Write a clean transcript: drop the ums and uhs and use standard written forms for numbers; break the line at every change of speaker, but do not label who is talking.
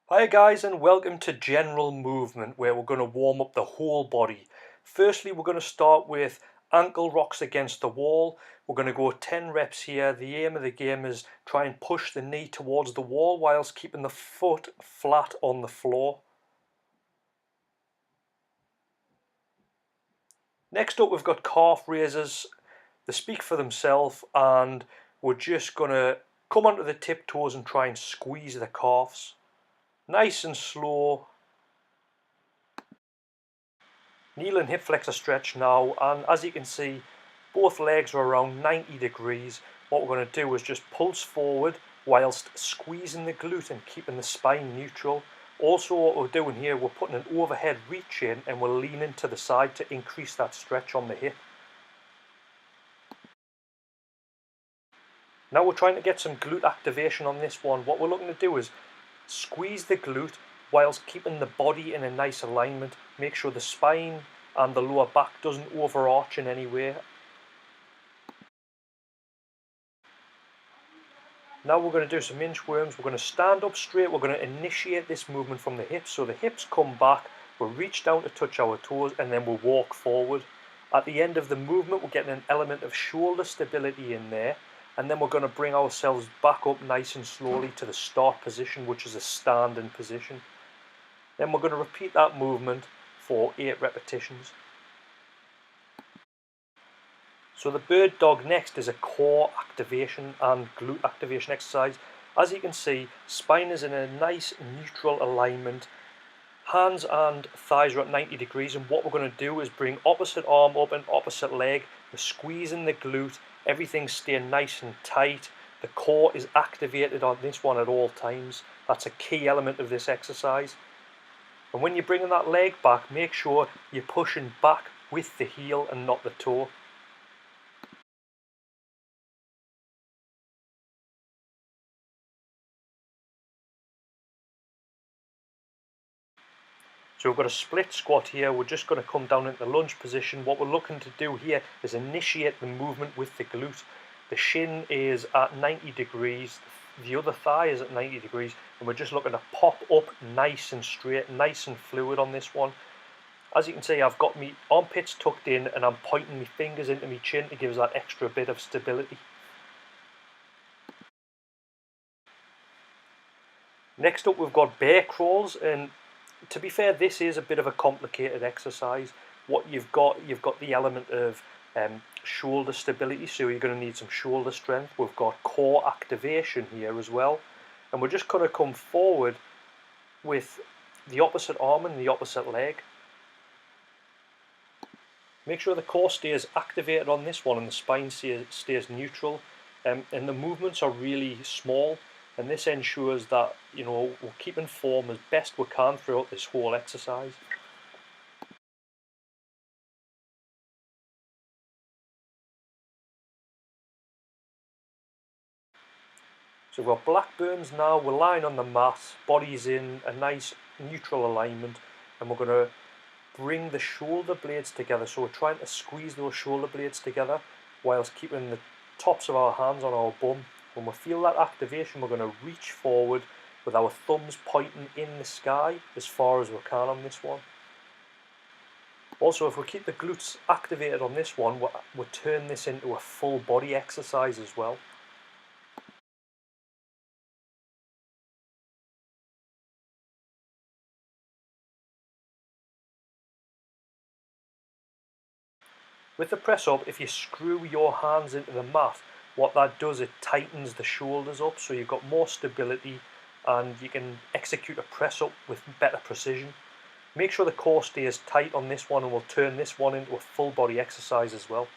Hi guys, and welcome to general movement, where we're going to warm up the whole body. Firstly, we're going to start with ankle rocks against the wall. We're going to go 10 reps here. The aim of the game is try and push the knee towards the wall whilst keeping the foot flat on the floor. Next up, we've got calf raises. They speak for themselves, and we're just going to come onto the tiptoes and try and squeeze the calves. Nice and slow. Knee and hip flexor stretch now, and as you can see, both legs are around 90 degrees. What we're going to do is just pulse forward whilst squeezing the glute and keeping the spine neutral. Also, what we're doing here, we're putting an overhead reach in and we're leaning to the side to increase that stretch on the hip. Now we're trying to get some glute activation on this one. What we're looking to do is squeeze the glute whilst keeping the body in a nice alignment. Make sure the spine and the lower back doesn't overarch in any way. Now we're going to do some inchworms. We're going to stand up straight. We're going to initiate this movement from the hips. So the hips come back, we'll reach down to touch our toes, and then we'll walk forward. At the end of the movement, we're getting an element of shoulder stability in there. And then we're going to bring ourselves back up nice and slowly to the start position, which is a standing position. Then we're going to repeat that movement for 8 repetitions. So the bird dog next is a core activation and glute activation exercise. As you can see, spine is in a nice neutral alignment. Hands and thighs are at 90 degrees, and what we're going to do is bring opposite arm up and opposite leg. We're squeezing the glute, everything's staying nice and tight. The core is activated on this one at all times. That's a key element of this exercise. And when you're bringing that leg back, make sure you're pushing back with the heel and not the toe. So we've got a split squat here. We're just going to come down into the lunge position. What we're looking to do here is initiate the movement with the glute. The shin is at 90 degrees, the other thigh is at 90 degrees, and we're just looking to pop up nice and straight, nice and fluid on this one. As you can see, I've got my armpits tucked in and I'm pointing my fingers into my chin to give us that extra bit of stability. Next up, we've got bear crawls, and to be fair, this is a bit of a complicated exercise. What you've got the element of shoulder stability, so you're going to need some shoulder strength. We've got core activation here as well, and we're just going to come forward with the opposite arm and the opposite leg. Make sure the core stays activated on this one and the spine stays neutral, and the movements are really small. And this ensures that, we're keeping form as best we can throughout this whole exercise. So we've got Blackburns now. We're lying on the mat, body's in a nice neutral alignment, and we're going to bring the shoulder blades together. So we're trying to squeeze those shoulder blades together whilst keeping the tops of our hands on our bum. When we feel that activation, we're going to reach forward with our thumbs pointing in the sky as far as we can on this one. Also, if we keep the glutes activated on this one, we'll turn this into a full body exercise as well. With the press up, if you screw your hands into the mat, what that does, it tightens the shoulders up, so you've got more stability and you can execute a press up with better precision. Make sure the core stays tight on this one, and we'll turn this one into a full body exercise as well.